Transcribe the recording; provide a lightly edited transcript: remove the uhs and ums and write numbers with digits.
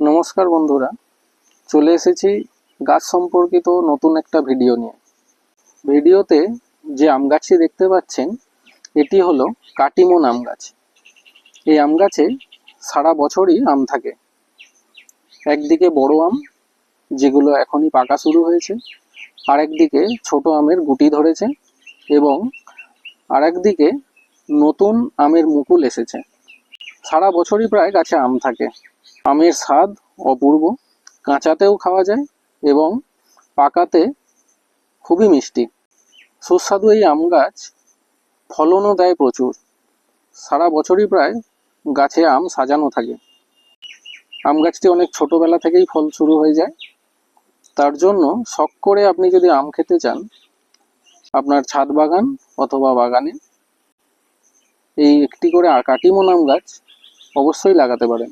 নমস্কার বন্ধুরা, চলে এসেছি গাছ সম্পর্কিত নতুন একটা ভিডিও নিয়ে। ভিডিওতে যে আম গাছটি দেখতে পাচ্ছেন এটি হলো কাটিমন আম গাছ। এই আম গাছে সারা বছরই আম থাকে। একদিকে বড় আম যেগুলো এখনই পাকা শুরু হয়েছে, আরেকদিকে ছোট আমের গুটি ধরেছে এবং আরেকদিকে নতুন আমের মুকুল এসেছে। সারা বছরই প্রায় গাছে আম থাকে। আমের স্বাদ অপূর্ব, কাঁচাতেও খাওয়া যায় এবং পাকাতে খুবই মিষ্টি। সুস্বাদু এই আম গাছ ফলনও দেয় প্রচুর। সারা বছরই প্রায় গাছে আম সাজানো থাকে। আম গাছটি অনেক ছোটবেলা থেকেই ফল শুরু হয়ে যায়। তার জন্য শখ করে আপনি যদি আম খেতে চান, আপনার ছাদ বাগান অথবা বাগানে এই একটি করে কাটিমন আম গাছ অবশ্যই লাগাতে পারেন।